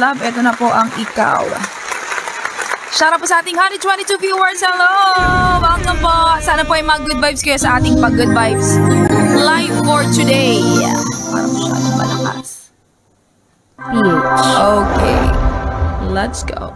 love. Ito na po ang ikaw. Shout out po sa ating 122 viewers. Hello! Welcome po. Sana po ay mag-good vibes kayo sa ating pag-good vibes live for today. Parang masyadong malakas. PH. Okay. Let's go.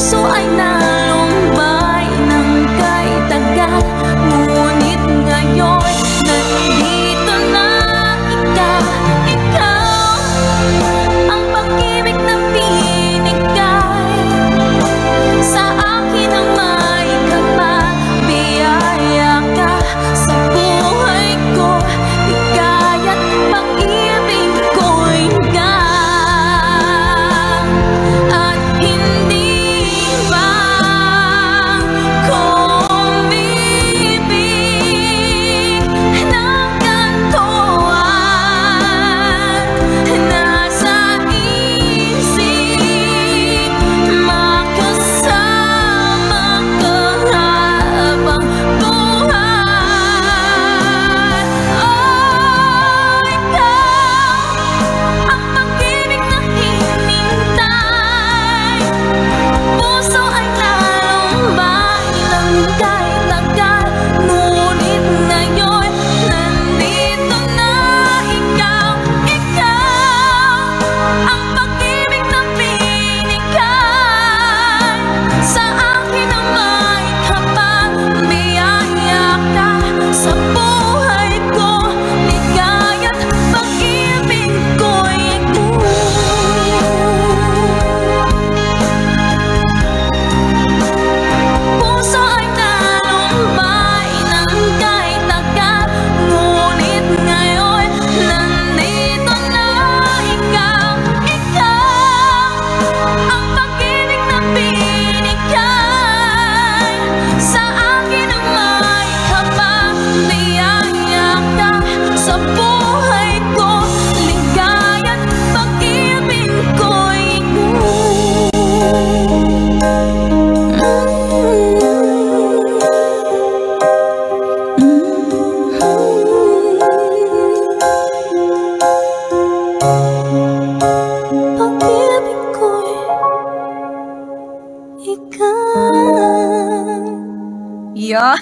Puso ay nalumbay ng kay tagal. no?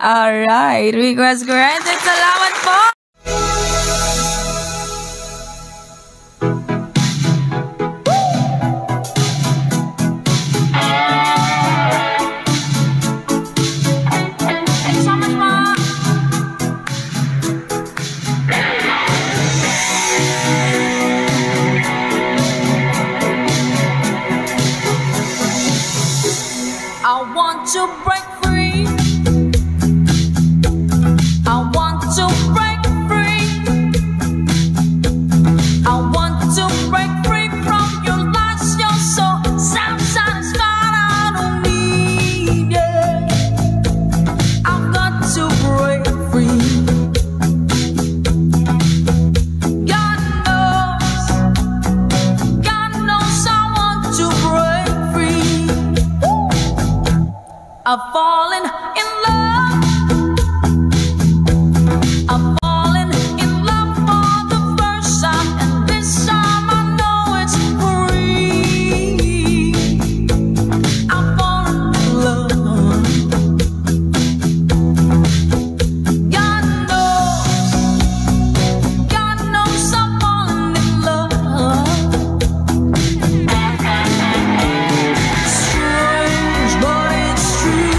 Alright, request granted. Salamat po! Thank you so much po! I want to break free. I want to break free. I want to break free from your lies. You're so self-satisfied. I don't need it. I've got to break free. God knows I want to break free. I've fallen in love. I've fallen in love for the first time, and this time I know it's free. I've fallen in love. God knows I've fallen in love. Strange, but it's true.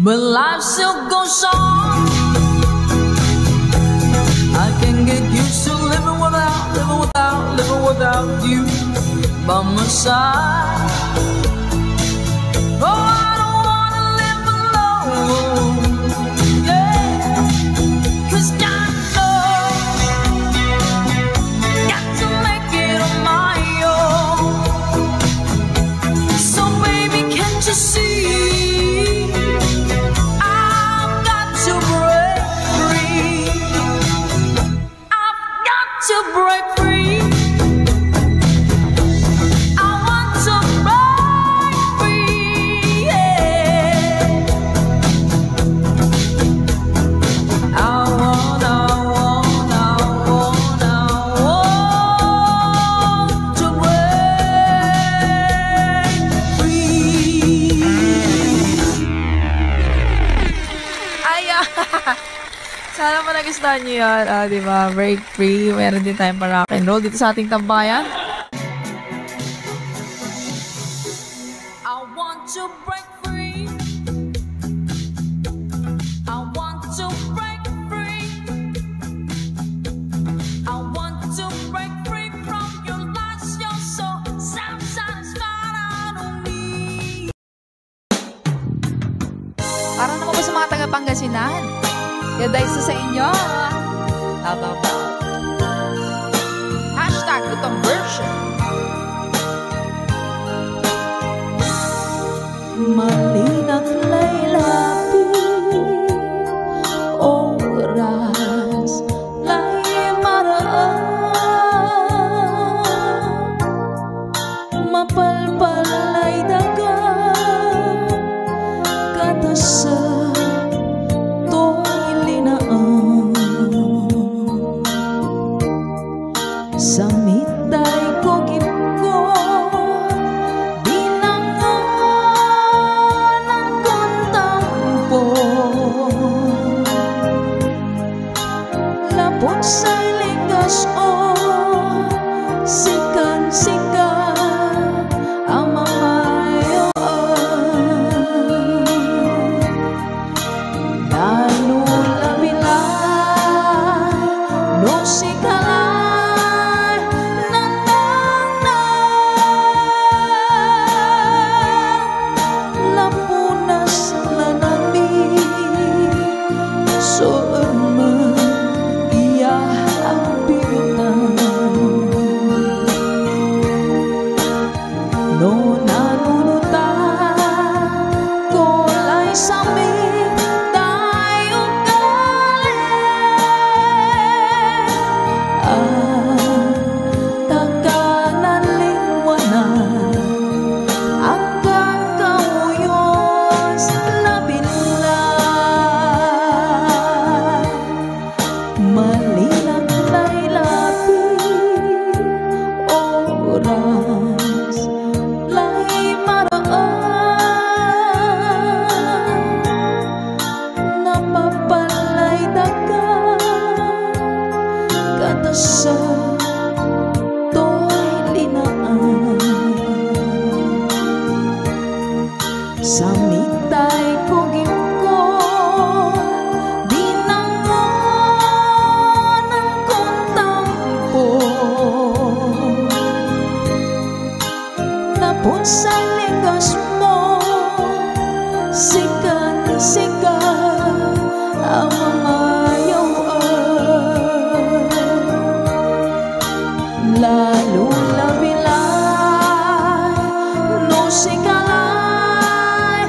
But life still goes on. I can get used to living without you by my side. Oh, I don't wanna live alone. Yeah, 'cause God knows, got to make it on my own. So baby, can't you see? To break free, I want to break free, yeah. I want to break free. Ay, sana pa nagustuhan nyo yun. Diba? Break free. Meron din tayong pa rock and roll dito sa ating tambayan. I want to break free. I want to break free. I want to break free from your lies. You're so self-satisfied. I don't need. Para naman ba sa mga taga-Pangasinan? Ganda isa sa inyo. Tama ba? Hashtag Lutong Version. Malinang laylapi oras lay maraan mapalpalay daga katasa to'y linaan Napunsay linggas o sikan-sikan ang mamayoan, lalo labilay no sikalay nanang lapunas lanami soon man iya ang birutan no nanunutan kulay sami tayo galing takanalingwanan ang kakawuyos labilay malilaklay labi oras lay maraan napapalay dagan katasa to'y linaan sa mitay kugim ko binangon ang kontampo napunsay linggas mo sikan-sikan ang mamayoan lalo labilay no sikalay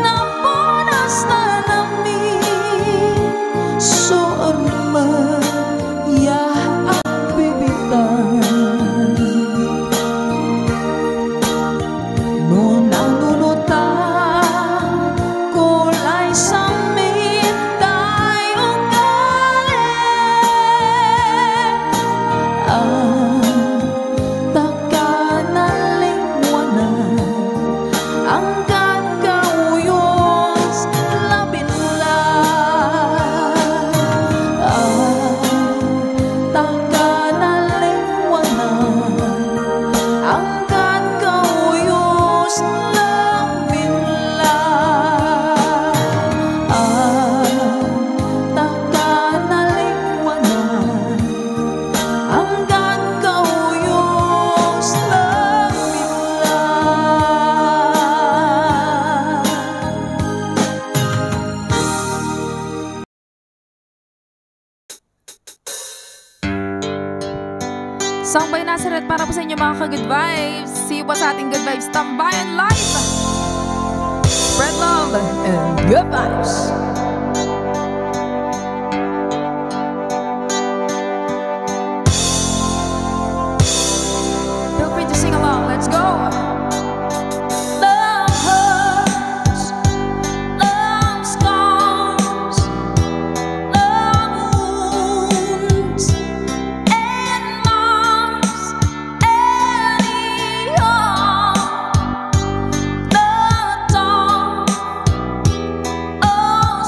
napunas na nami soon man iya ang bibitan no nanunutan kulay sami tayo galing ang takanalingwanan ang kakawuyos labilay takanalingwanan ang kakawuyos labilay takanalingwanan ang kakawuyos labilay. Song by Nazareth para po sa inyo mga ka-good vibes. See you po sa ating Good Vibes Tambayan Live. Spread love and good vibes. Feel free to sing along. Let's go. Love hurts, love scars, love wounds, and marks any harm. The dawn of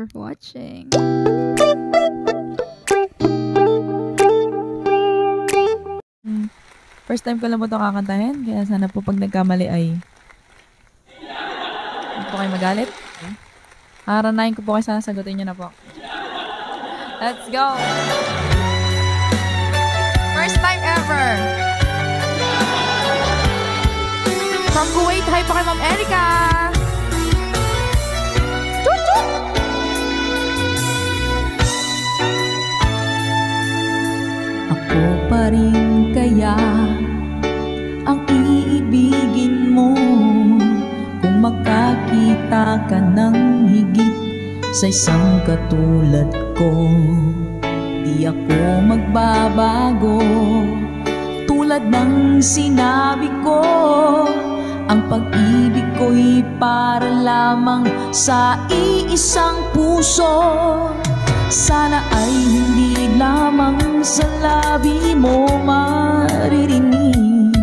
for watching. First time ko lang po ito kakantahin, kaya sana po pag nagkamali ay hindi po kayo magalit. Aranayin ko po kayo, sana sagutin nyo na po. Let's go! First time ever! From Kuwait, hi po kay Ma'am Erica! Chut, chut! Ako pa rin kaya ang iibigin mo kung makakita ka ng higit sa isang katulad ko. Di ako magbabago, tulad ng sinabi ko. Ang pag-ibig ko'y para lamang sa iisang puso. Sana ay hindi lamang sa labi mo maririnig.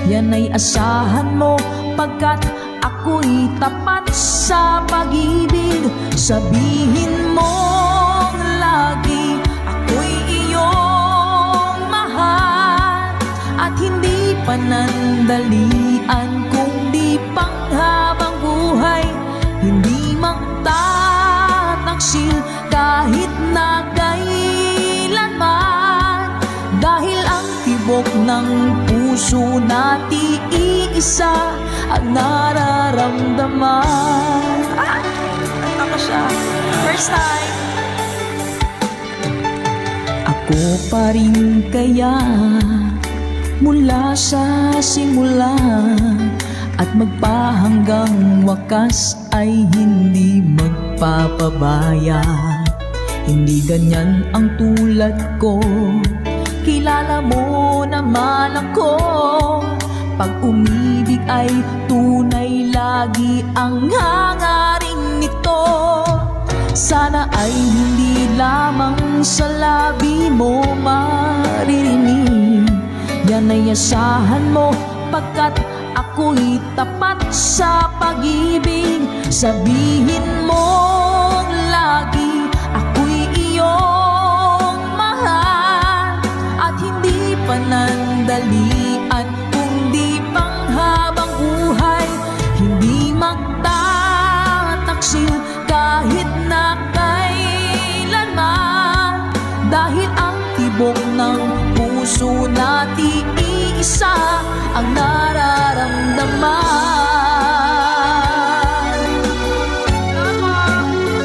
Yan ay asahan mo pagkat ako'y tapat sa pag-ibig. Sabihin mong lagi ako'y iyong mahal, at hindi panandalian kundi panghabang buhay. Hindi magtataksil kahit na kailanman, dahil ang tibok ng puso natin iisa ang nararamdaman. Ako siya. First time. Ako pa rin kaya mula sa simula at magpahanggang wakas ay hindi magpapabaya. Hindi ganyan ang tulad ko, kilala mo naman ako. Pag umibig ay tunay lagi ang hangarin nito. Sana ay hindi lamang sa labi mo maririnig. Yan ay asahan mo pagkat ako'y tapat sa pag-ibig. Sabihin mong lagi ako'y iyong mahal, at hindi panandalian kundi panghabang buhay. Hindi magtataksil kahit na kailanman, dahil ang tibok ng puso natin iisa ang nararamdaman.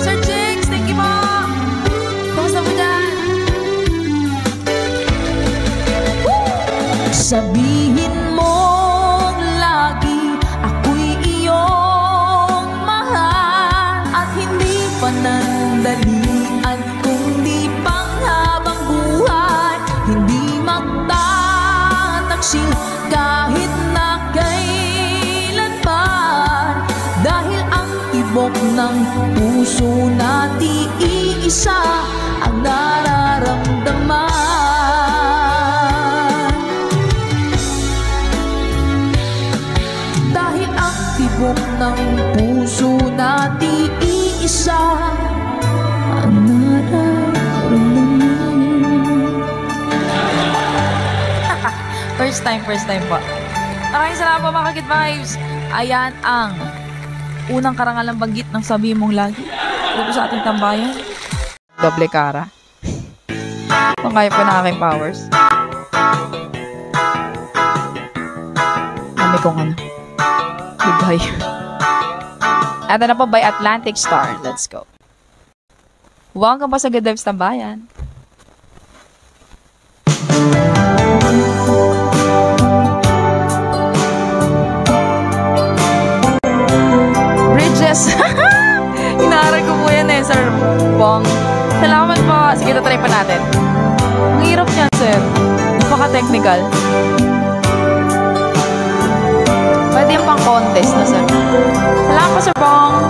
Sir Jigs, thank you po! Kumusta po dyan? Sabihin mong lagi ako'y iyong mahal, at hindi panandalian kundi panghabang buhay. Hindi magtataksil kahit na kailanman, dahil ang tibok ng puso natin iisa ang nararamdaman. Dahil ang tibok ng puso natin iisa ang nararamdaman. First time po. Maraming salamat po mga Kagit Vibes. Ayan ang unang karangalang banggit ng sabi mong lagi. Ito po sa ating tambayan. Doble cara. Kung kaya po na aking powers. Kami kong ano. Bigay. Ito na po by Atlantic Star. Let's go. Welcome po sa Good Vibes Tambayan. Bridges. Inaaral ko po yan eh, Sir Bong. Salamat po. Sige, try pa natin. Ang hirap niyan, sir. Napaka-technical. Pwede yung pang contest na, sir. Salamat po, Sir Bong.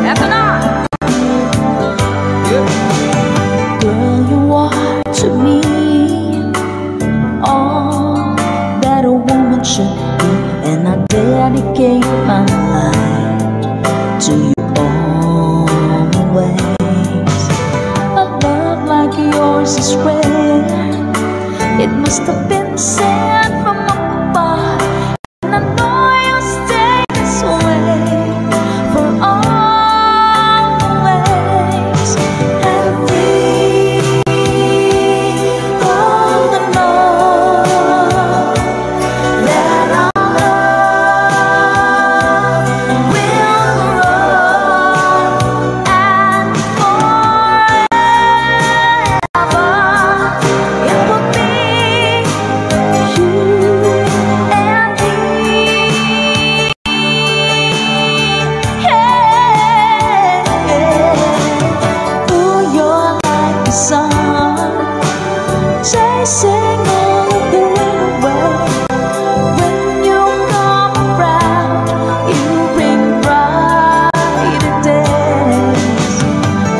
Eto na! Girl, you are to me all that a woman should be, and I dedicate my life voice is rare. It must have been sent from up above, and I know you'll stay this way for always. And we both know that our love will grow and forever it will be you and me. Yeah. Ooh, you're like the sun, chasing all of the rain away. When you come around, you bring brighter days.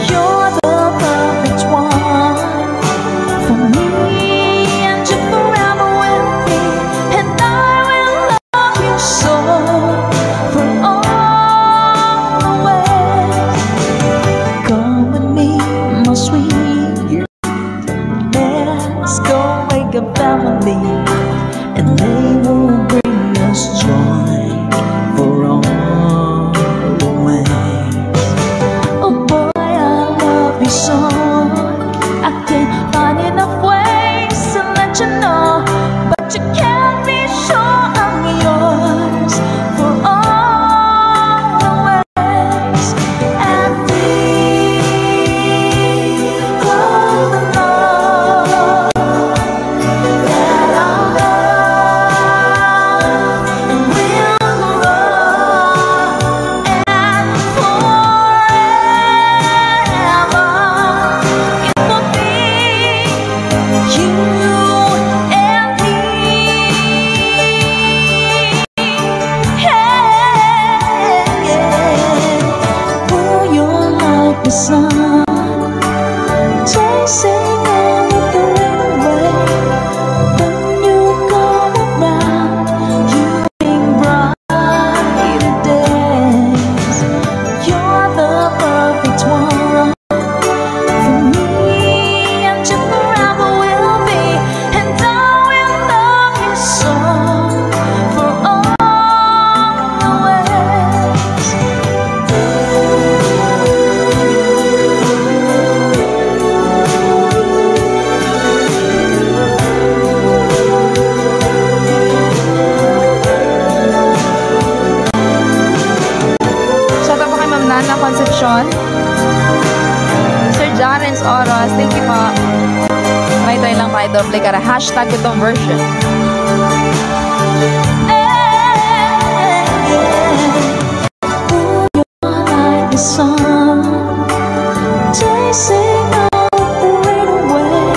You're the perfect one for me, and you forever will be. And I will love you so for always. Come with me, my sweet. Let's go make a family, and they will bring us joy for always. Oh boy, I love you so. I can't find enough ways to let you know, but you can be sure I'm yours for always. And we both know that our love will grow and forever it will be you and me. Yeah. Oh, you're like the sun, chasing all of the rain away. When you come around, you bring brighter days. You're the perfect one for me, and you forever will be. And I will love you so for always. Shout out po kay Ma'am Nana Concepcion. Sir Jarens Oros, thank you po. Try lang tayo, doble kara. Hashtag itong version. Like the sun, chasing all the rain away.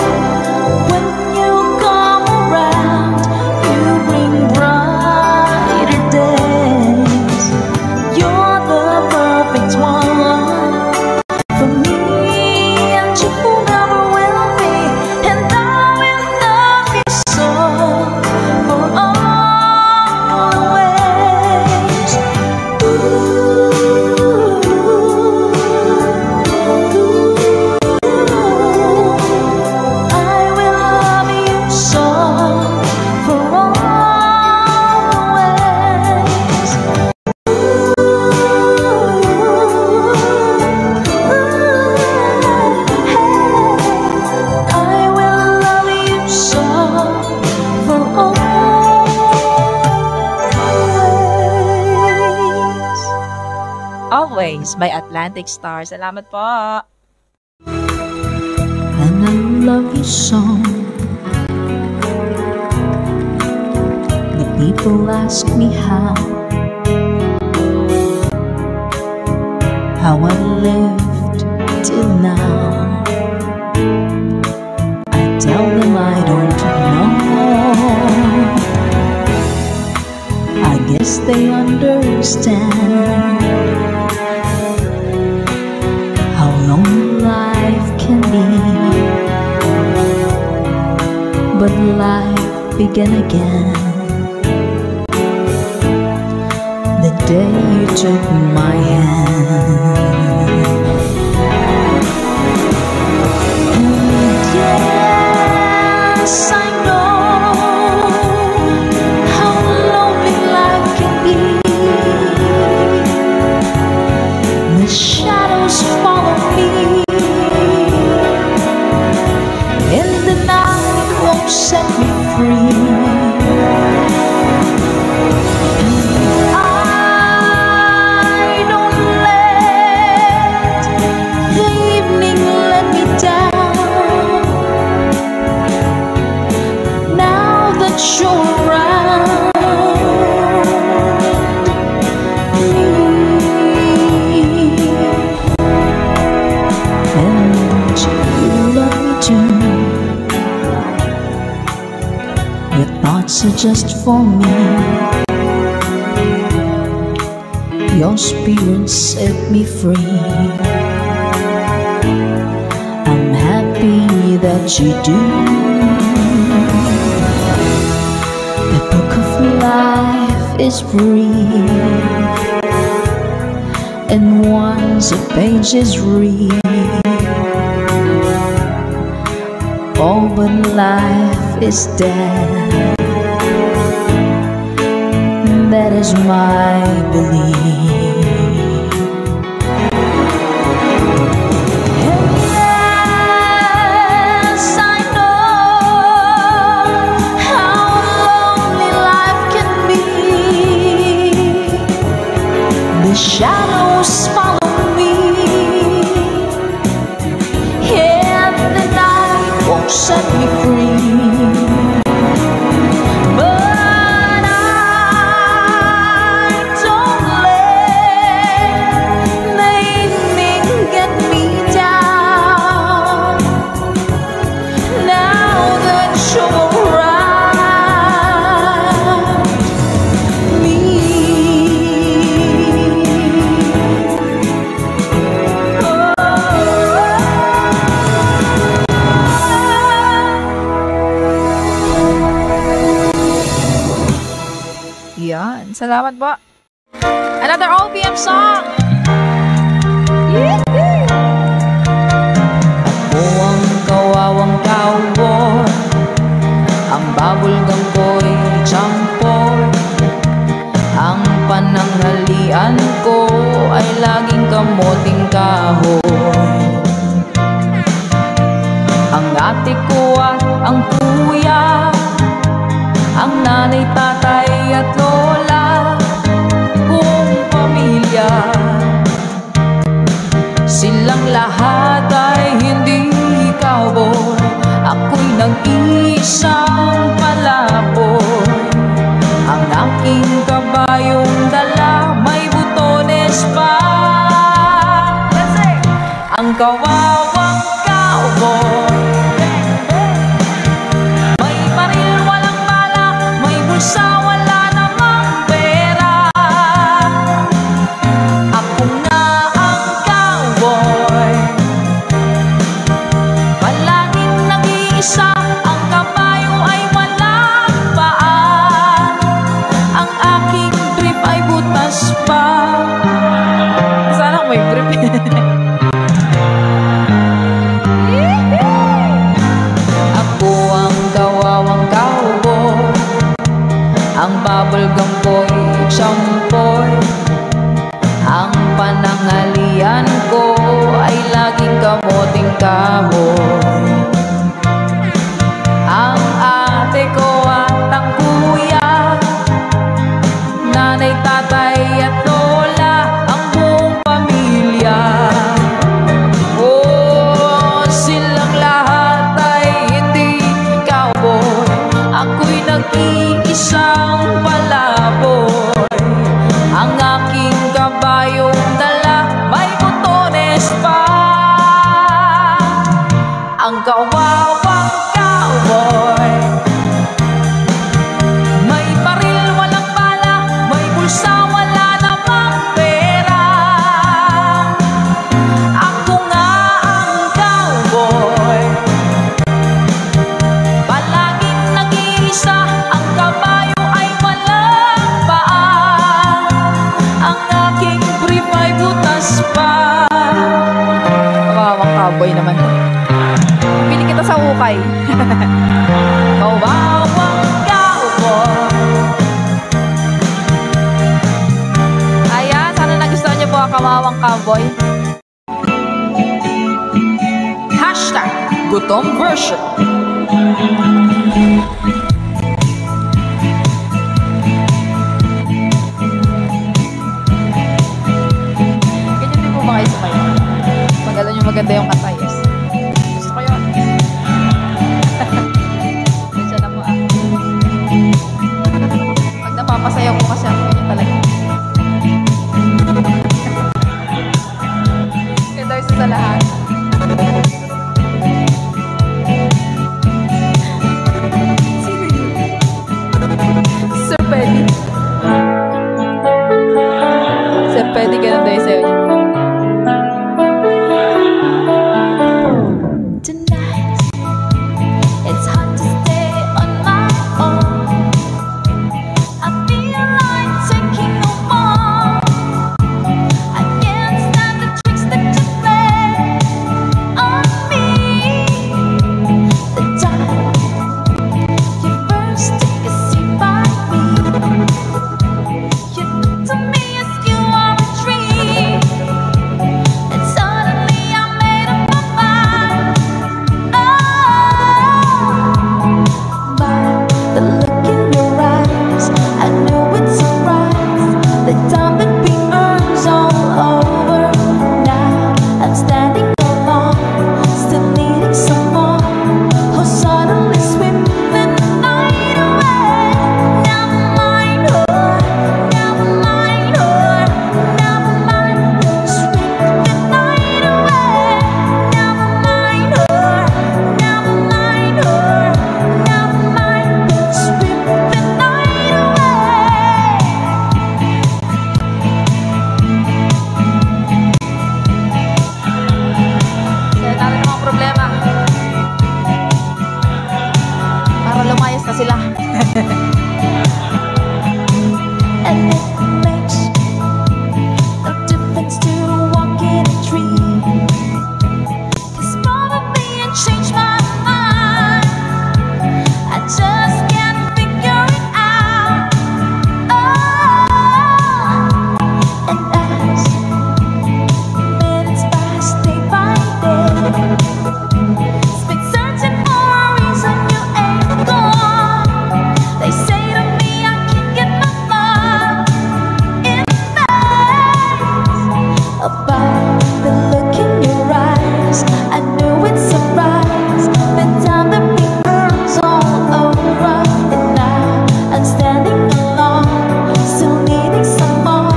When you come around, you bring brighter days. You're the perfect one for me, and you forever will be. And I will love you so for always. I will love you so for always. I will love you so for always. Always by Atlantic Star. Salamat po. And I love you so. The people ask me how I lived till now. I tell them I don't know. I guess they understand how long life can be. But life began again the day you took my hand. And yeah, nights are just for me. Your spirit set me free. I'm happy that you do. The book of life is brief, and once a page is read, all but life is dead. That is my belief. And yes, I know how lonely life can be. The shadows follow me, and the night won't set me free. Yan. Salamat po. Another OPM song. Ako ang kawawang cowboy, ang bubblegum ko'y champoy. Ang pananghalian ko ay laging kamoting kahoy. Ang ate ko at ang kuya, ang nanay, tatay at lola, buong pamilya. Silang lahat ay hindi cowboy, ako'y nag-iisang palaboy. Ang aking kabayong dala may butones pa. Ang kawawang cowboy, may baril walang bala, may bulsa wala namang pera. Ako nga ang cowboy, palaging nag-iisa. Ang kabayo ay walang paa, ang aking brief ay butas pa. Sana may brief. Ako ang kawawang cowboy, ang bubblegum ko'y champoy. Ang pananghalian ko ay laging kamoting kahoy. Ang ate ko at ang kuya, nanay, tatay at lola, ang buong pamilya. Oh, silang lahat ay hindi cowboy, ako'y nag-iisang palaboy. Ang aking kabayong dala may butones pa. Ang kawawang cowboy, may baril walang bala, may bulsa wala namang pera. Ako nga ang cowboy, palaging nag-iisa. Ang kabayo ay walang paa, ang aking brief ay butas pa. Kawawang cowboy naman. Pili kita sa ukay. Kawawang cowboy. Ayan, sana nagustuhan niyo po ang Kawawang Cowboy. Hashtag Gutom Version. Ganyan din po ba kayo sumayo? Pag alam niyo maganda yung kanta, yes. Gusto ko yun. Ganyan na po ah. Pag napapasayaw ko kasi ako ganyan talaga. Ito isa sa lahat. Sino yun? sila. And it makes no difference to walk in a tree. Cause follow me and change my mind. I just can't figure it out. Oh, and as minutes pass day by day, been searching for a reason you ain't gone. They say to me I can't get my mind in phase about the look in your eyes. I knew it's a surprise. The time that we earned all over, and now I'm standing alone, still needing someone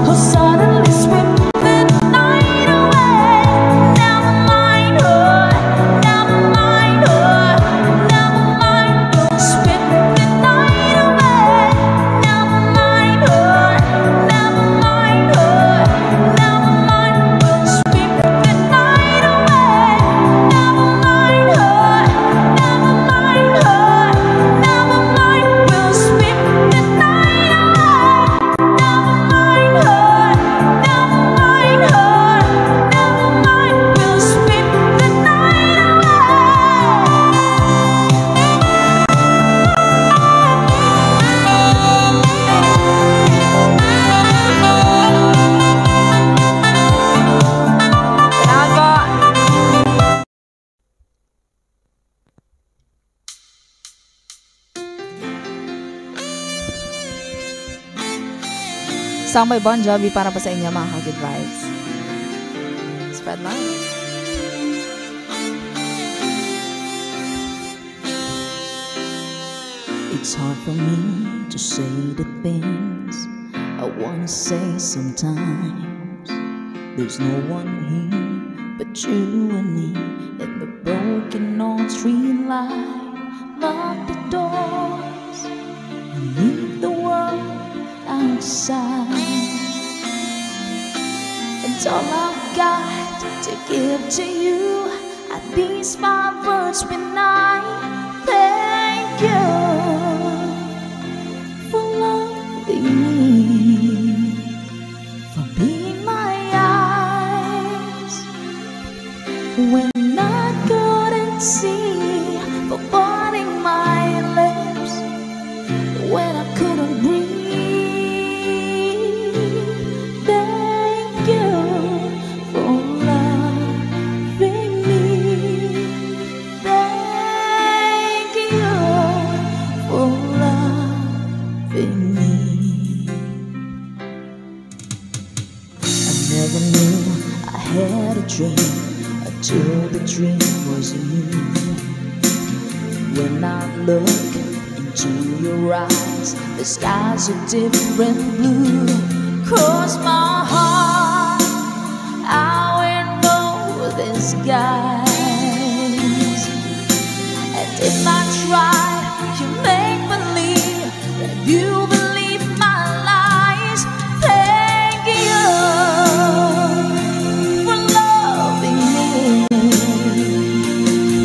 who suddenly swept the night away. Never mind her, never mind her, never mind her, sweep the night away. Never mind her, never mind her, never mind her, sweep the night away. Never mind her, never mind her, never mind will sweep the night away. Never mind her, never mind her, never mind will sweep the night Salamat po. Song by Bon Jovi para pa sa inyo mga ka-good vibes. Spread love. It's hard for me to say the things I wanna say sometimes. There's no one here but you and me in the broken old street light. Lock the doors and leave the world outside. And all I've got to give to you are these 5 words when I thank you for loving me, for being my eyes when I couldn't see, for parting my lips when I couldn't breathe. Thank you for loving me. Thank you for loving me. I never knew I had a dream until the dream was you. When I look into your eyes, the sky's a different blue. Cross my heart, I will know this skies. And if I try, you make believe that you believe my lies. Thank you for loving me,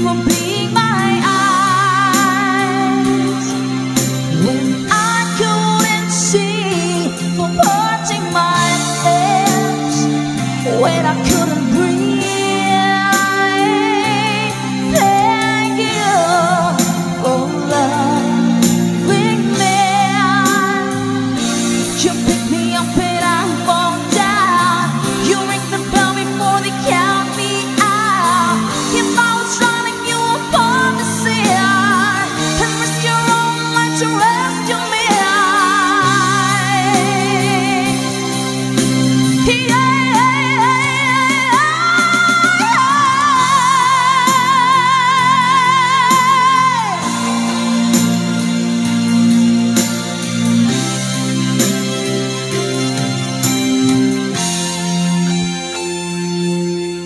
for being my eyes when I couldn't see, for parting my lips when I couldn't breathe. Thank you for loving me. You pick me up and I fall down. You ring the bell before they count me out. If I was running you upon the sea, and risk your own life to rescue me.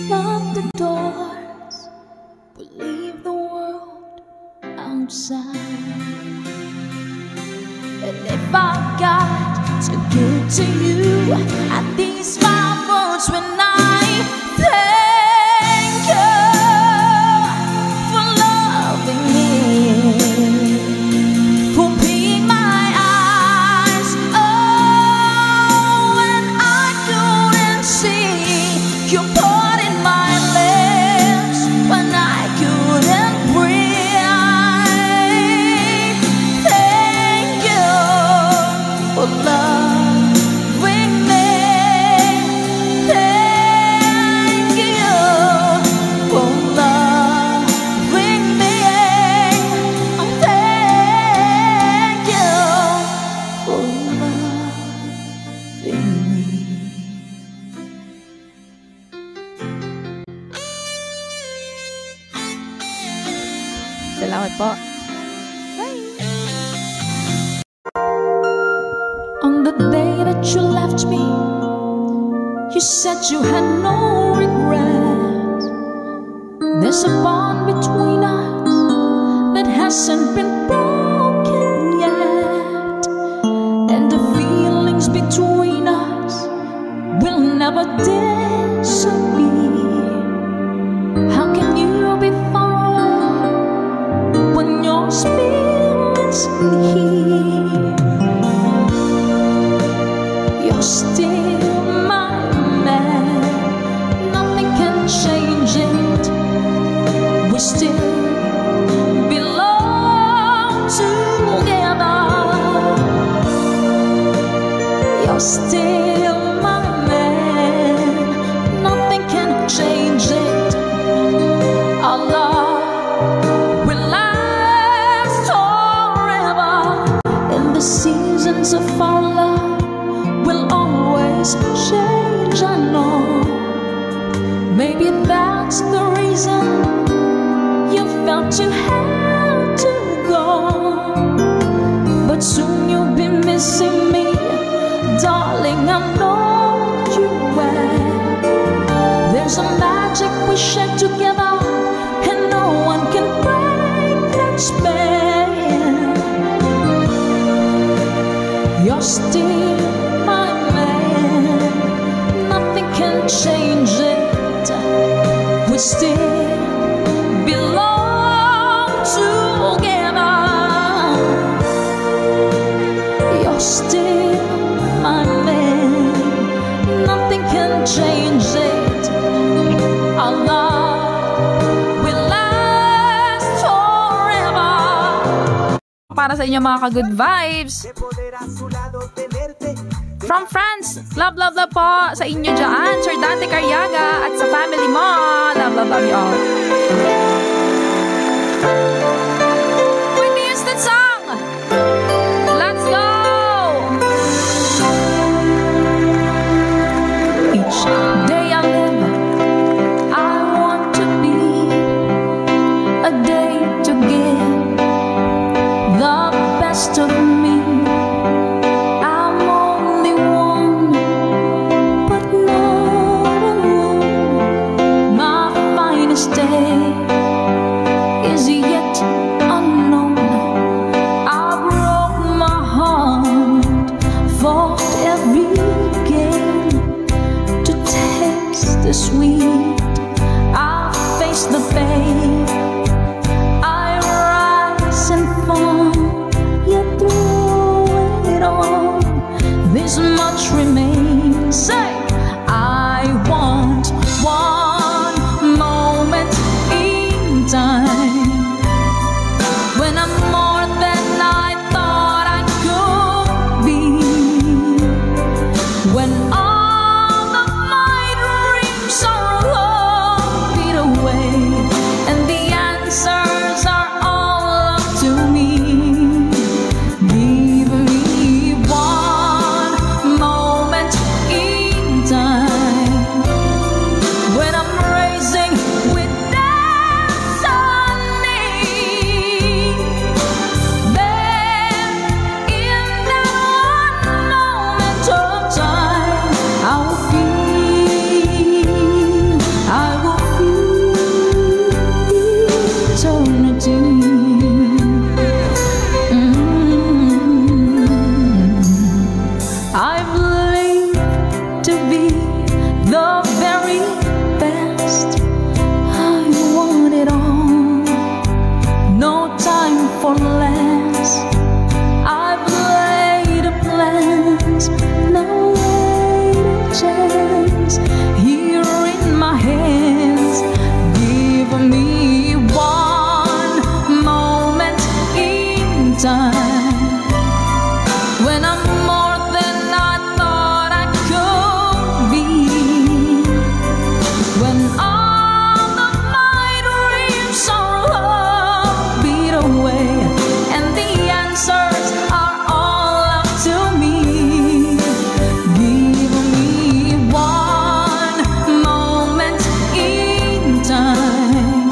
Lock the doors, but leave the world outside. And if I've got to give to you at these 5 words when I thank you for loving me, Salamat po. On the day that you left me, you said you had no regret. There's a bond between us that hasn't been broken yet, and the feelings between us will never disappear. How can you be far away when your spirit's here? You're still my man, nothing can change it. We still belong together. You're still my man, nothing can change it. Our love will last forever, and the seasons of our love will always change, I know. Maybe that's the reason you felt you had to go. But soon you'll be missing me, darling, I know you will. There's a magic we share together, and no one can break that spell. You're still my man, nothing can change it. We still belong together. You're still my man, nothing can change it. Our love will last forever. Para sa inyo mga ka-good vibes. From France, love, love, love po sa inyo dyan, Sir Dante Carriaga, at sa family mo. Love, love, love you all. Whitney Houston song! Let's go! Each day I live, I want to be a day to give the best of me. I'm only one, but not alone. My finest day is yet unknown. I broke my heart, fought every game to taste the sweet. I face the pain, I rise and fall, yet through it all, this much remains. Say, I want one moment in time when I'm more than I thought I could be. When all of my dreams are all beat away, and the answers are all up to me. Give me one moment in time when I'm raising with destiny. Then in that one moment of time, I will feel eternity. I've lived to be the very best. I want it all, no time for less. I've laid a plans, now laid a chance here in my hands. Give me one moment in time when I'm more than I thought I could be. When all of my dreams are all beat away, and the answers are all up to me. Give me one moment in time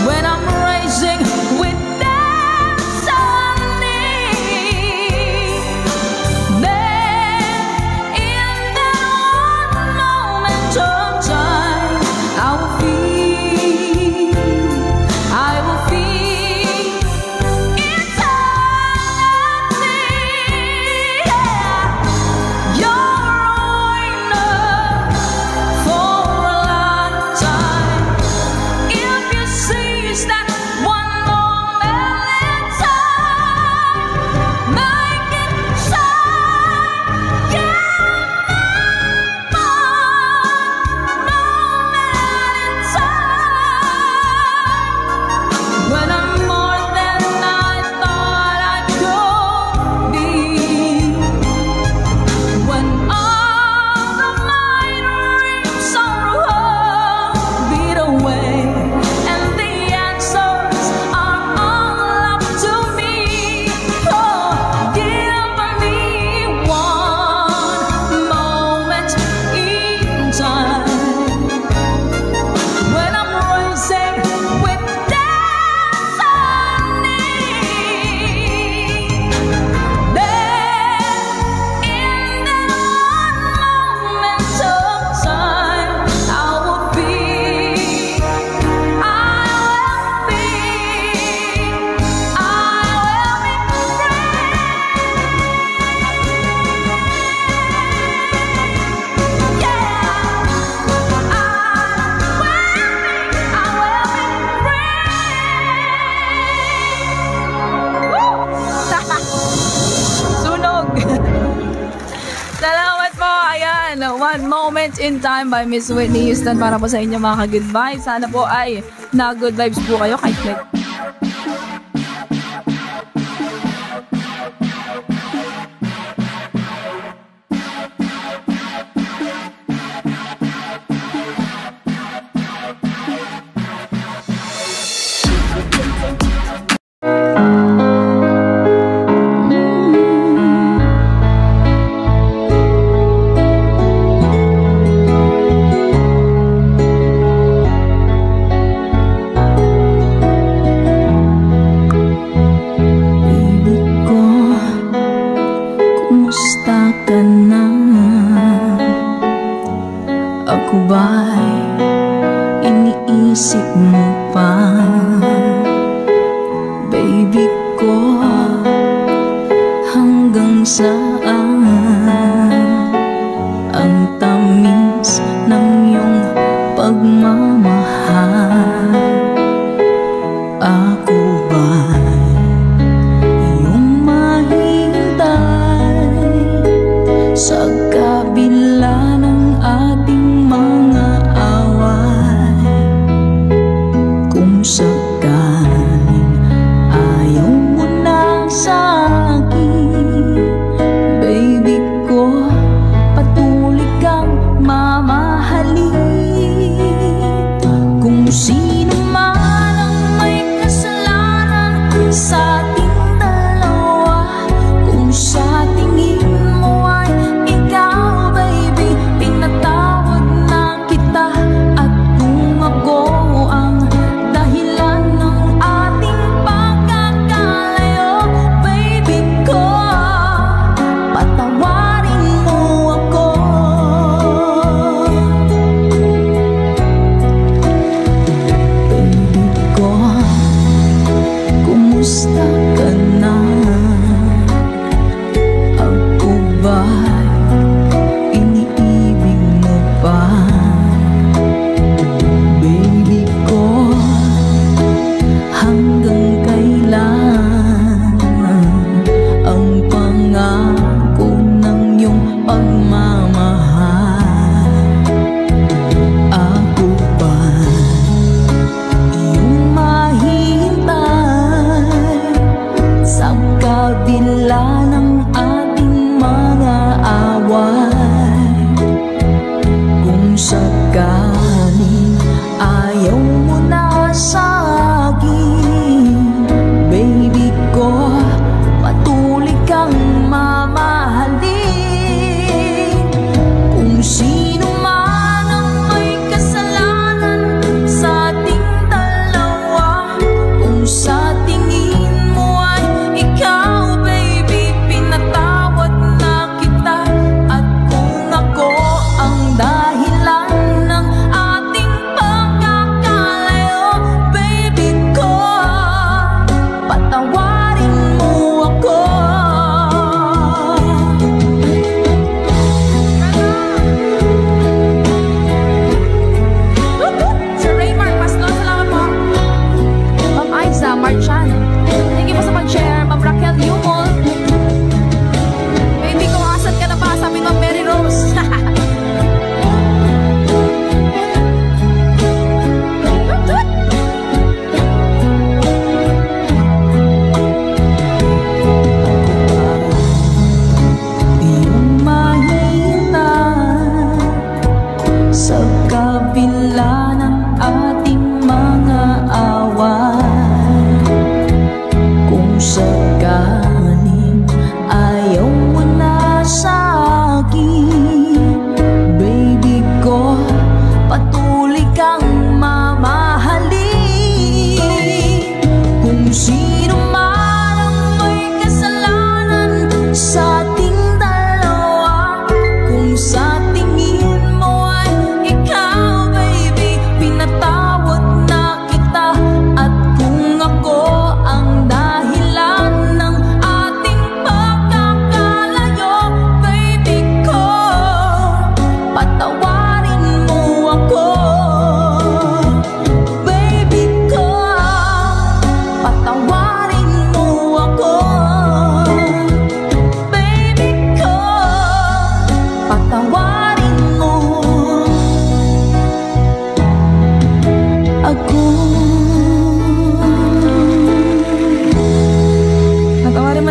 when I'm raising One Moment in Time by Miss Whitney Houston para po sa inyo mga ka-good vibes. Sana po ay na-good vibes po kayo kahit ako ba'y iniisip mo pa? Baby ko, hanggang saan ang tamis ng iyong pagmamahal? Ako ba'y iyong mahintay sa kabila ng ating mga away? Kung sakaling ayaw mo na sa'kin, baby ko, patuloy kang mamahalin. Kung sino man ang may kasalanan sa ating dalawa, kung sa tingin mo ay ikaw, baby, pinatawad na kita. At kung ako ang dahilan ng ating pagkakalayo, baby ko, patawarin mo ako. Baby ko, kumusta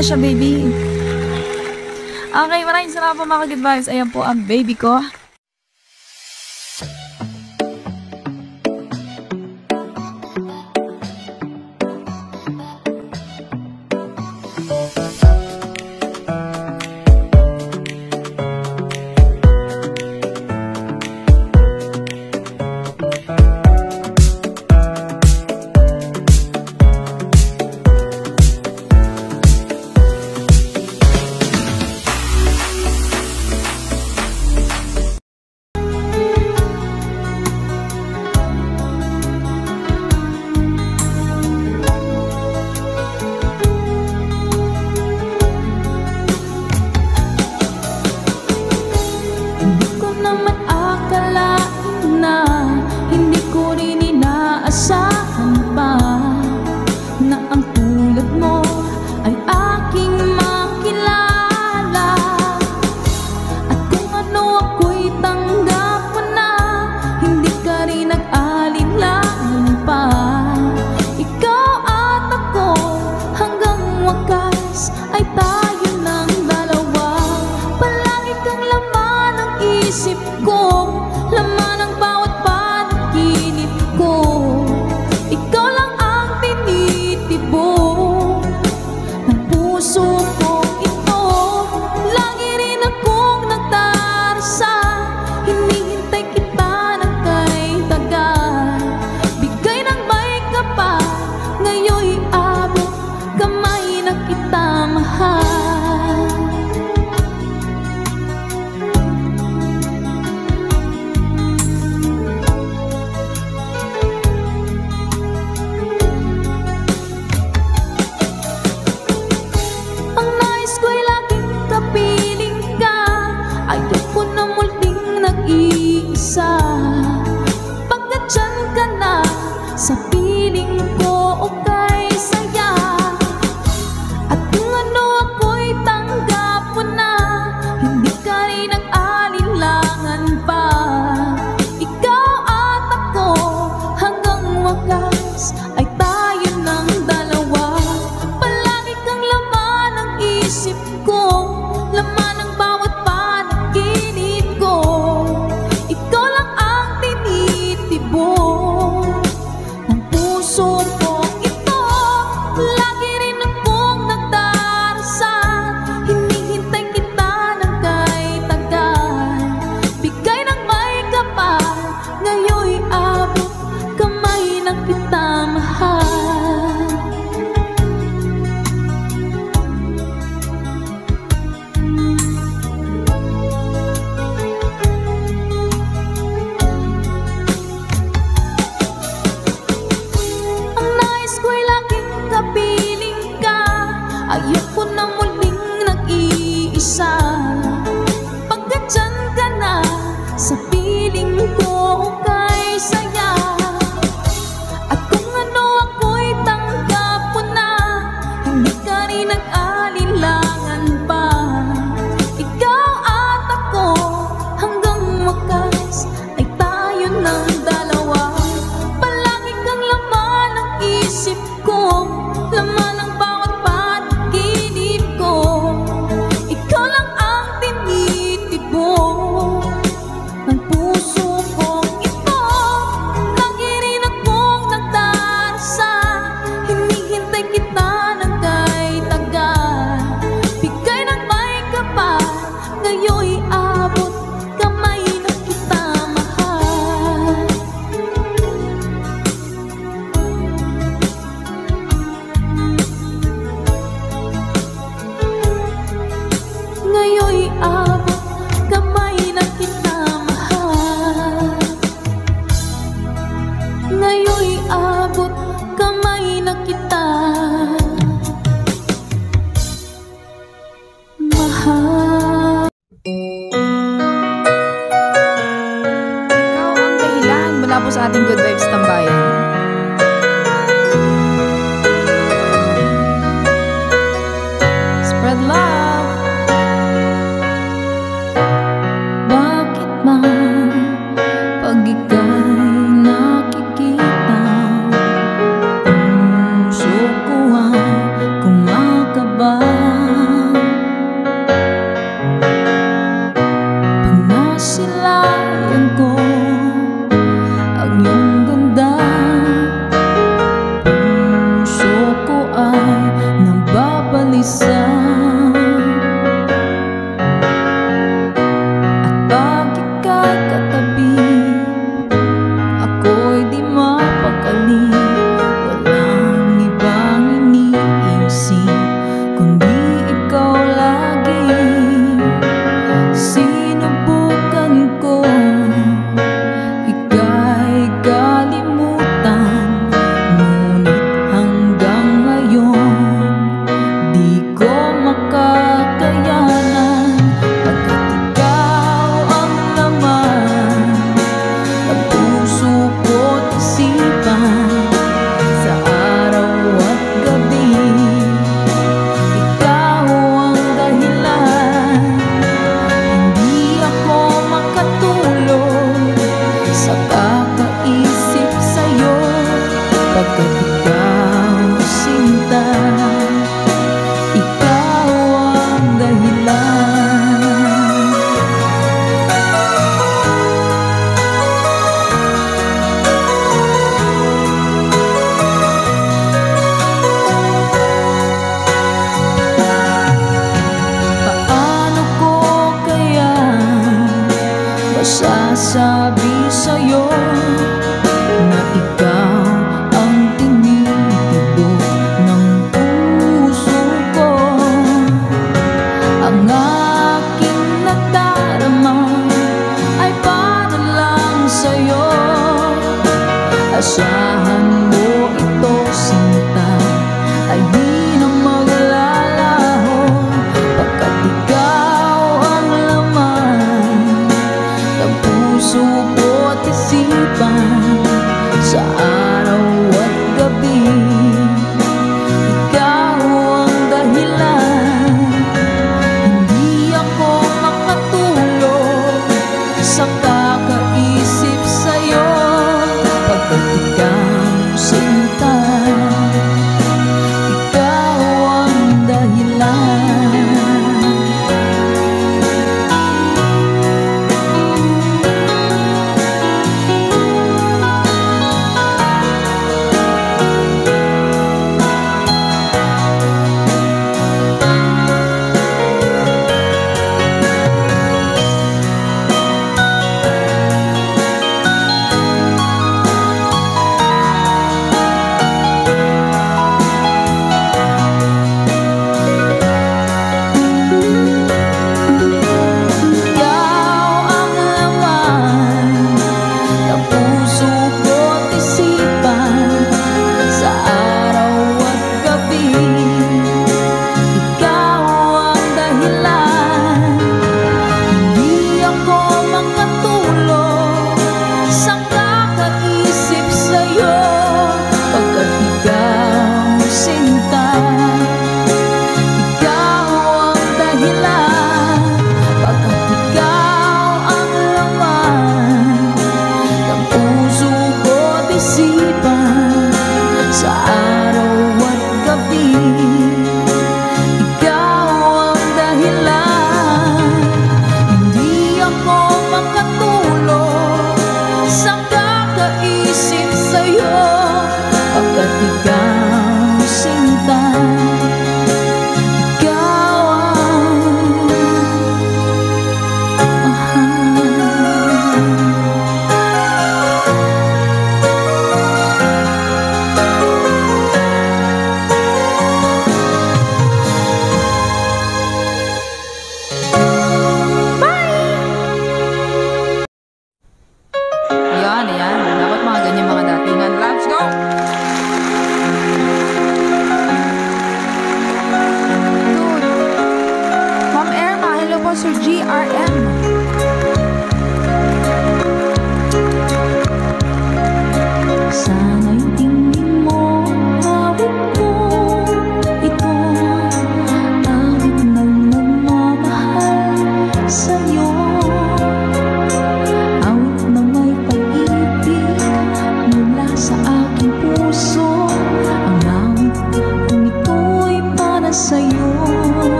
na siya, baby. Okay, maraming salamat po mga good vibes. Ayan po ang baby ko.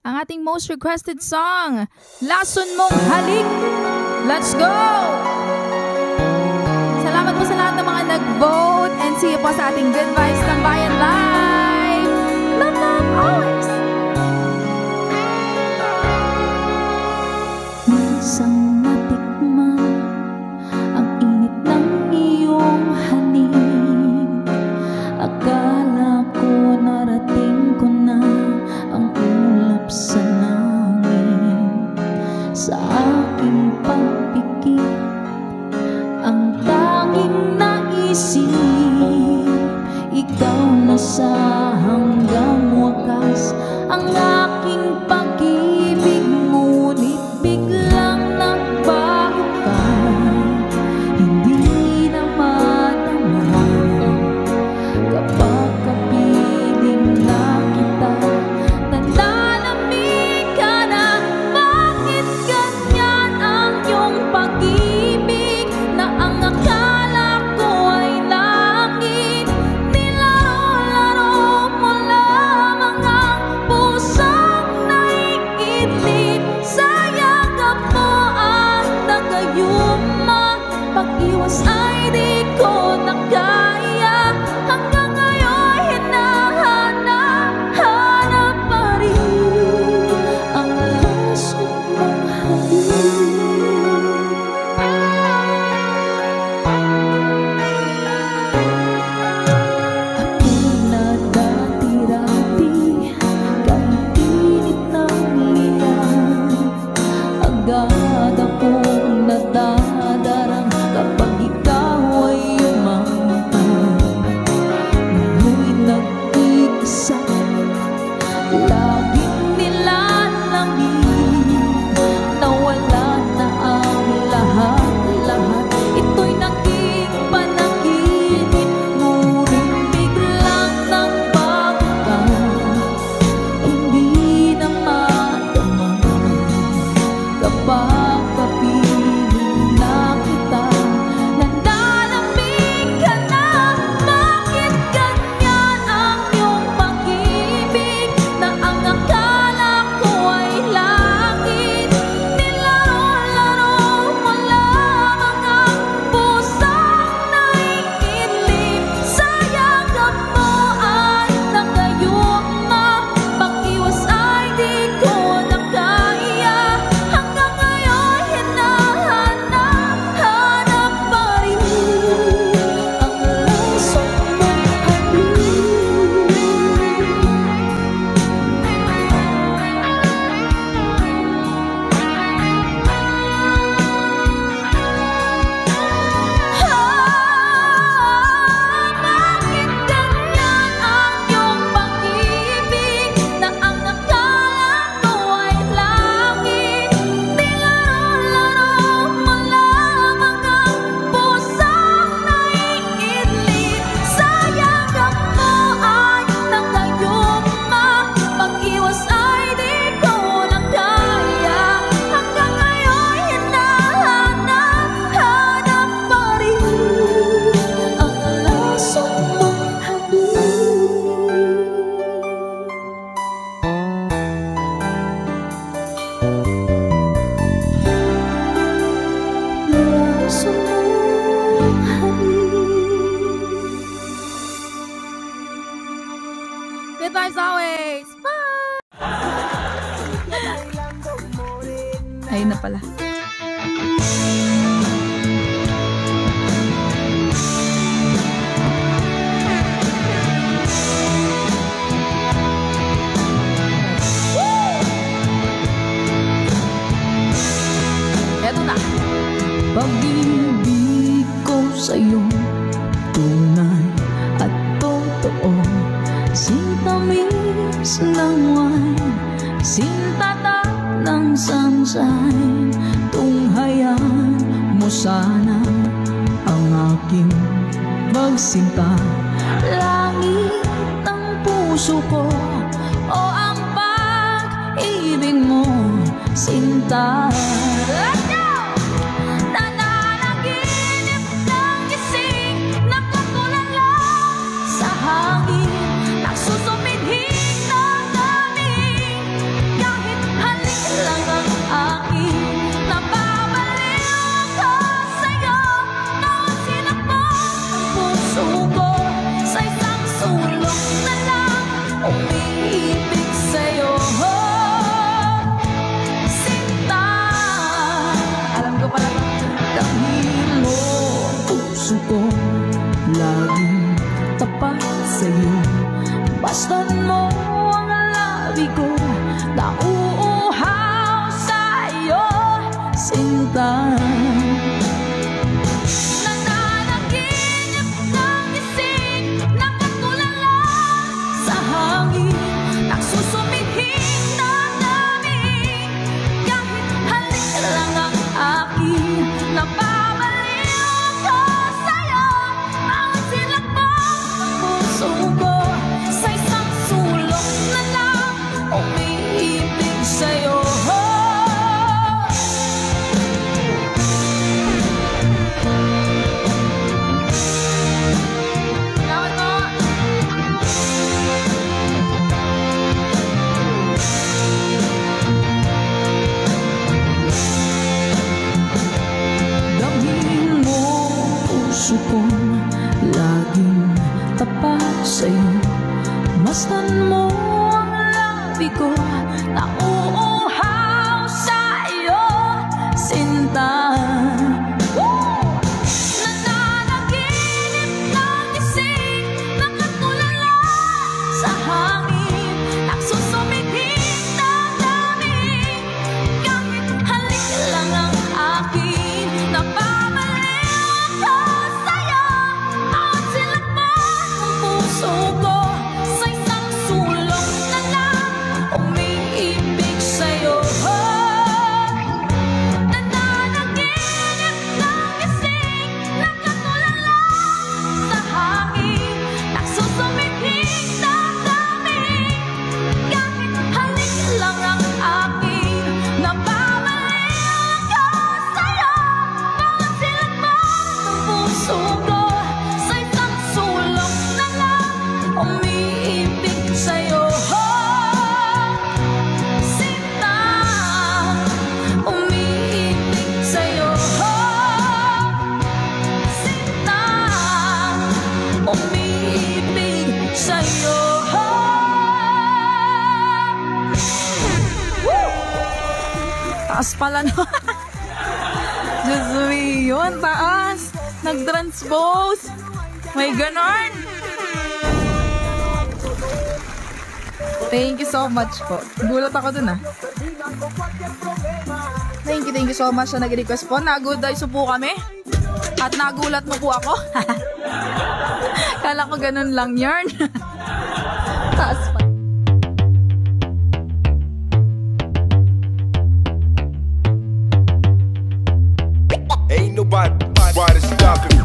ang ating most requested song, Lason Mong Halik. Let's go! Salamat po sa lahat ng mga nag-vote and see you po sa ating Good Vibes Tambayan Live. Love, love, always! Minsan natikman ang init ng iyong halik. Akala ko narating ko na ang ulap sa langit. Sa aking pagpikit, ang tanging naisip, ikaw na sa hanggang wakas. Ang aking pag-ibig, ngunit biglang nagbago ka. Hindi na madama kapag kapiling na kita. Nananamig ka na, bakit ganyan ang iyong pag-ibig? Na ang akala ko ay langit, nilaro-laro mo lamang ang pusong naiidlip. Sa yakap mo at nagayuma, pag-iwas ay di ko na kaya. Hanggang ngayon hinahanap pa rin ang lason mong ako'y nadati-rati, kahit init ng liyan. Agad akong nadadarang kapag ikaw ay umamatay. Ngayon'y nag-iisa, laging nilalamig. Nawala na ang lahat-lahat, ito'y naging panaginip. Ngunit biglang nagbago ka, hindi na madama kapag kapiling na kita. Nananamig ka na, bakit ganyan ang iyong pag-ibig? Na ang akala ko ay langit, nilaro-laro mo lamang ang pusong naiidlip. Sa yakap mo at nagayuma, pag-iwas ay di ko na kaya. Hanggang ngayon hinahanap pa rin ang lason mong bakit ganyan ang iyong pag-ibig? Na ang akala ko ay langit, nilaro-laro mo lamang ang pusong naiidlip. Sa yakap mo ay nagayuma, pag-iwas ay di ko na kaya. Hanggang ngayon hinahanap pa rin ang lason mong lason mong Good vibes always! Bye! Ayun na pala. Eto na. pag-ibig ko sa'yo, tunay at totoo. Sintamis ng wine, sintata ng sunshine. Tunghayan mo sana ang aking magsinta. Langit ng puso ko, o ang pag-ibig mo, sinta. Let's go! Nananaginip ng gising, nakatulala sa hangin, nagsusumidhing ng daming. sinta. Nananaginip ng gising, nakatulala sa hangin, nagsusumihing damdamin. Kahit halik lang ang akin, napabaliw ko sa'yo. Bawat silakbong ng puso ko sa isang sulok na lang umiibig sa'yo. Damhin mo puso kong laging tapat sa'yo. Masdan mo ang labi ko, nauuhaw sa iyo, sinta. Nananaginip ng gising, nakatulala sa hangin, nagsusumihing damdamin. Kahit halik lang ang akin, napabaliw ko sa'yo. Bawat silakbong ng puso ko sa isang sulok na lang umiibig sa'yo. Nananaginip ng gising, nakatulala sa hangin, nagsusumihing damdamin. Kahit halik lang ang akin, napabaliw ko sa'yo. Bawat silakbong ng puso ko sa isang sulok na lang umiibig sa'yo. Sinta, umiibig sa'yo. Sinta, umiibig sa'yo. Taas pala no. Diyos me, yun, taas. Nag-transpose. May ganon. Thank you so much po. Gulat ako dun ah. Thank you so much sa nag-request po. Nagod ay po kami. At nagulat mo po ako. Kala ko ganun lang yarn. Taas pa. Ain't nobody stopping me.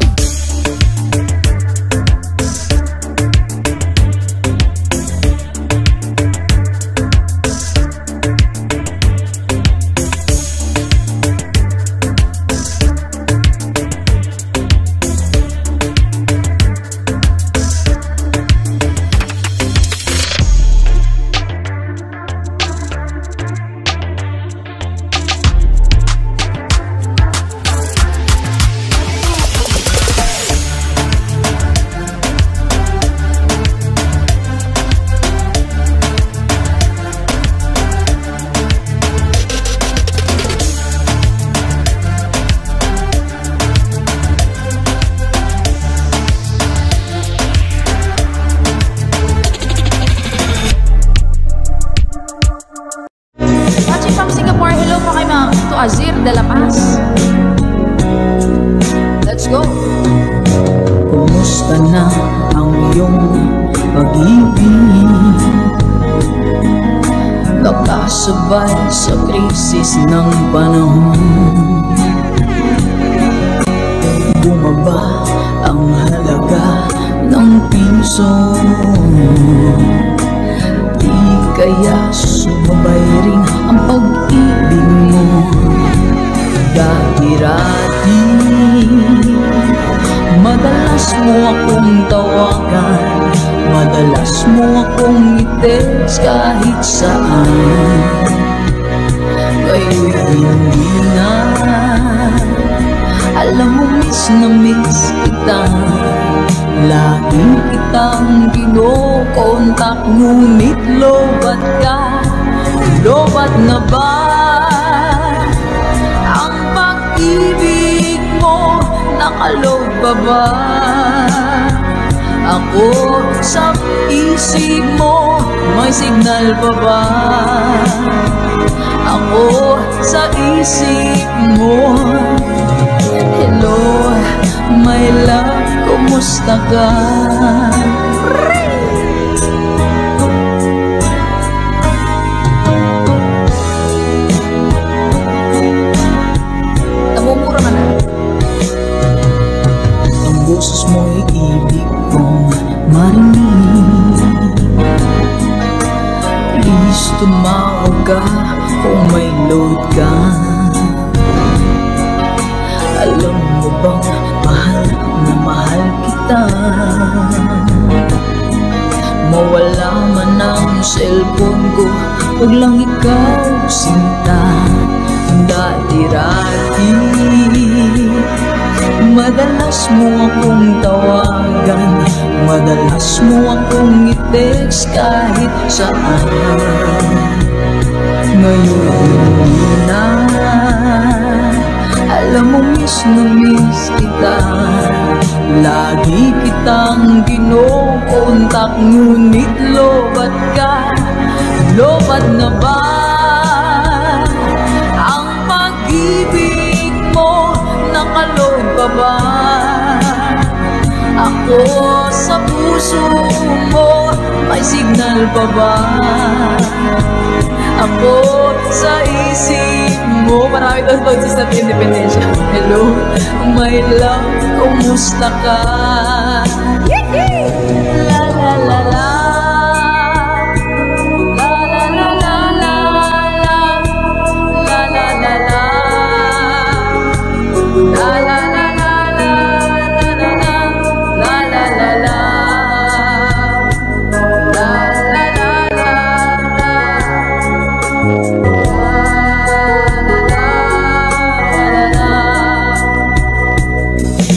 Azir de la Paz. Let's go. Kumusta na ang iyong pag-ibig? Nakasabay sa krisis ng panahon. Bumaba ang halaga ng piso. Di kaya sumabay rin ang pag-ibig mo. Dati-rati madalas mo akong tawagan, madalas mo akong i-text kahit saan. Ngayon'y hindi na, alam mo miss na miss kita. Laging kitang kinokontak, ngunit lobat ka, lobat na ba? Ang pag-ibig mo, nakaloob pa ba? Ako sa isip mo, may signal pa ba? Ako sa isip mo, kumusta ka? Namumura ka na. Ang boses mo'y ibig kong marinig. Please tumawag ka kung may load ka. Alam mo bang mahal na mahal kita? Mawala man ang cellphone ko, wag lang ikaw sinta. Dati-rati madalas mo akong tawagan, madalas mo akong i-text kahit saan. Ngayon hindi na, alam mo miss na miss kita. Lagi kitang kinokontak, ngunit lobat ka. Lobat na ba ang pag-ibig mo? Nakaload pa ba ako sa puso mo? May signal pa ba ako sa isip mo? Marami doon tones sa Independensya. Hello, my love, kumusta ka? La la la la. La la la la la la. La la la la. La la la la la. La la la la.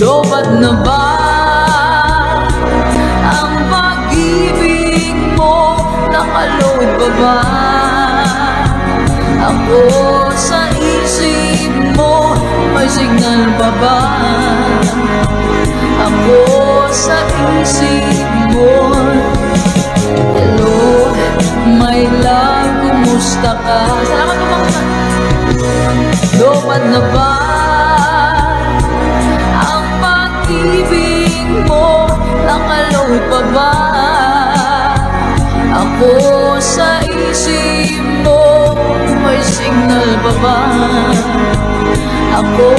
Lobat na ba ang pag-ibig mo? Nakaload pa ba ako sa isip mo? May signal pa ba ako sa isip mo? Hello, my love, kumusta ka? Salamat po mga. Lobat na ba ang pag-ibig mo? Nakaload pa ba ako sa isip mo? May signal pa ba ako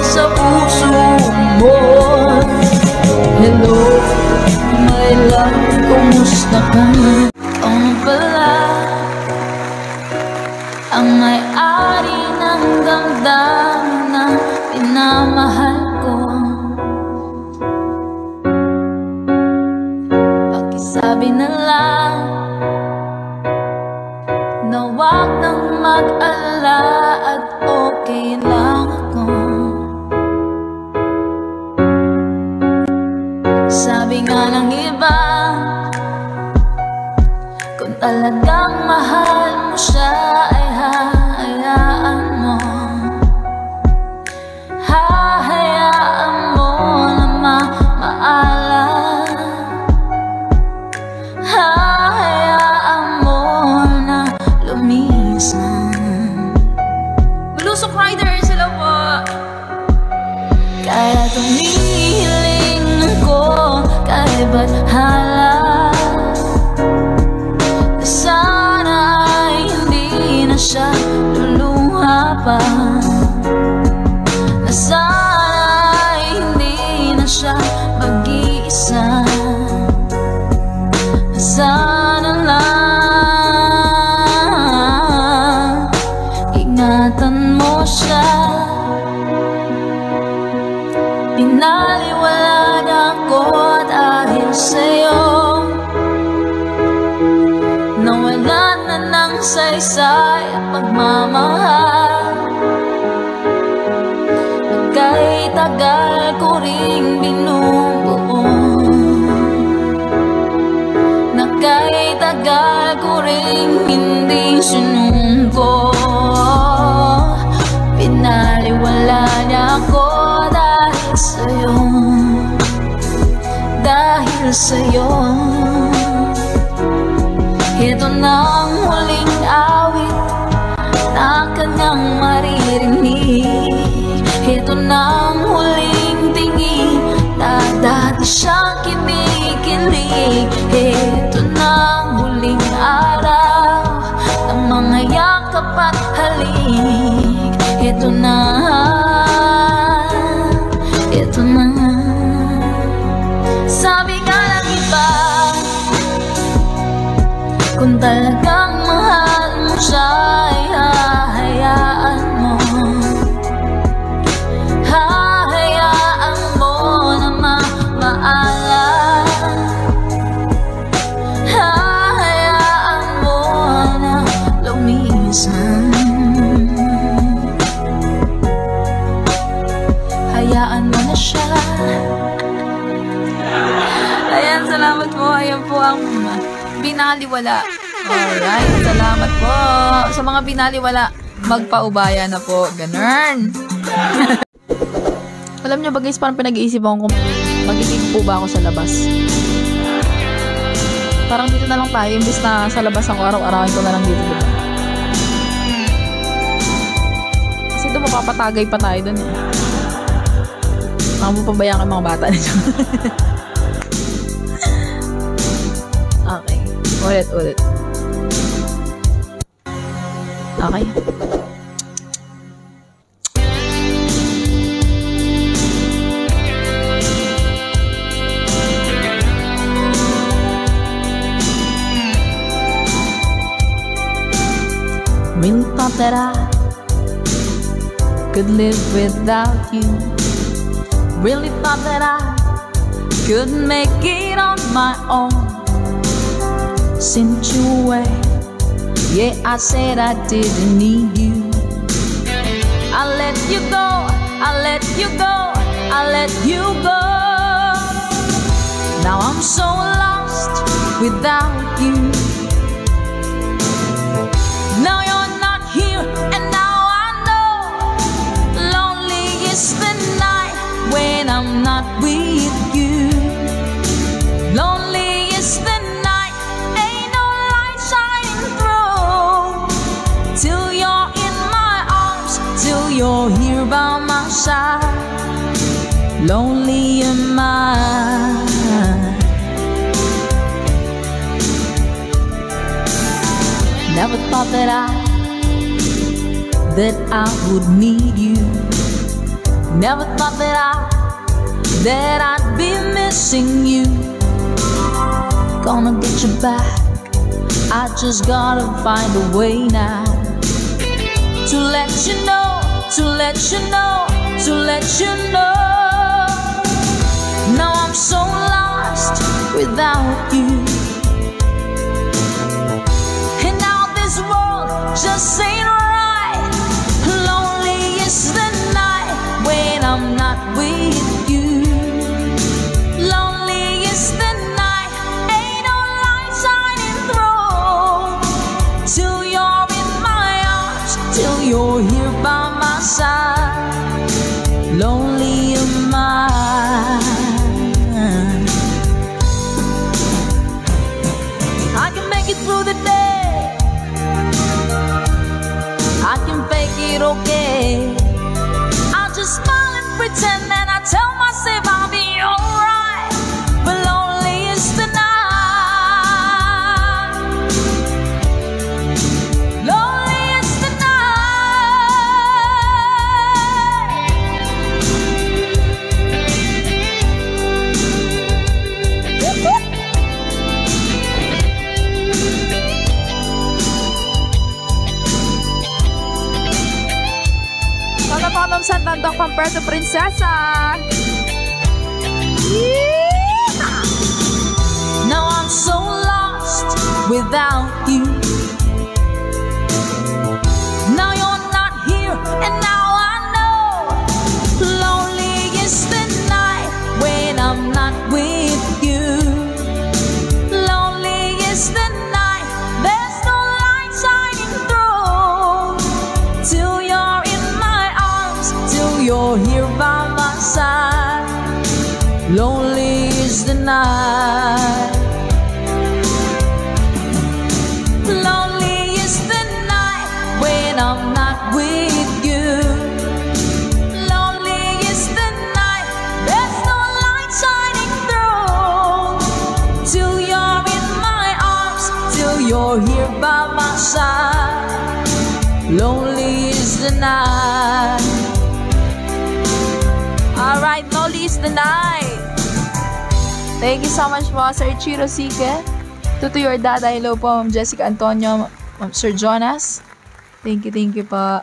sa puso mo? Hello, my love, kumusta ka? Ano pala ang may-ari ng damdamin na pinamahal ko? Pakisabi na lang na wag nang mag-alala at okay lang ako. Sabi nga ng iba, kung talagang mahal mo siya ay hahayaan mo. Hahayaan mo na maalam. Hahayaan mo na lumisan. Bulusok Riders, hello po. Kaya tumihiling ako kahit ba't hala, na sana ay hindi na siya luluha pa. Na sana ay hindi na siya mag-iisa. Na sana lang ingatan mo siya. Pinaliwala na ako dahil sa'yo. Nawalan na ng saysay at pagmamahal. Kahit tagal ko ring binubuo, na kahit tagal ko ring hindi sinungko. Pinaliwala niya ako dahil sa'yo. Dahil sa'yo. Ito na ang huling awit na kanyang maririnig. Ito na ang huling tingin na dati siyang kinikilig. Ito na ang huling araw ng mga yakap at halik. Ito na, ito na. Sabi nga ng iba, kung talagang mahal mo siya ay hahayaan mo. Hahayaan mo na mamaalan. Hahayaan mo na lumisan. Hayaan mo na siya. Ayan, salamat po. Ayan po ang binaliwala. Alright, salamat po. Sa mga binaliwala, magpaubaya na po. Ganun. Alam nyo ba guys, parang pinag-iisip ako kung magiging po ba ako sa labas. Parang dito na lang tayo, imbis na sa labas ako, araw-arawin ko na lang dito. Kasi ito, mapapatagay pa tayo dun eh. Baka mo pabayaan ang mga bata nito. Okay. Ulit. Okay. Really thought that I could live without you. Really thought that I could make it on my own. Sent you away. Yeah, I said I didn't need you. I let you go, I let you go, I let you go. Now I'm so lost without you. Now you're not here, and now I know lonely is the night when I'm not with you. Lonely is the night, ain't no light shining through. Till you're in my arms, till you're here by my side. Lonely am I. Never thought that I would need you. Never thought that I'd be missing you. Gonna get you back. I just gotta find a way now to let you know, to let you know, to let you know. Now I'm so lost without you. Just ain't right. Lonely is the night when I'm not with you. Lonely is the night, ain't no light shining through. Till you're in my arms, till you're here by my side. Lonely am I. I can make it through the day. I can fake it okay. I'll just smile and pretend, and I tell myself I'll be alright. But lonely is the night. Lonely is the Panom sa tandang Pamperto Prinsesa. Now I'm so lost without you. Now you're not here, and now I know lonely is the night when I'm not with you. Lonely is the night, there's no light shining through. Till you're in my arms, till you're here by my side. Lonely is the night. Lonely is the night when I'm not with you. Lonely is the night, there's no light shining through. outside. Lonely is the night. Alright, lonely is the night. Thank you so much po, Sir Chiro Sige. To your dad, hello po, Ma'am Jessica Antonio, Ma'am Sir Jonas. Thank you po.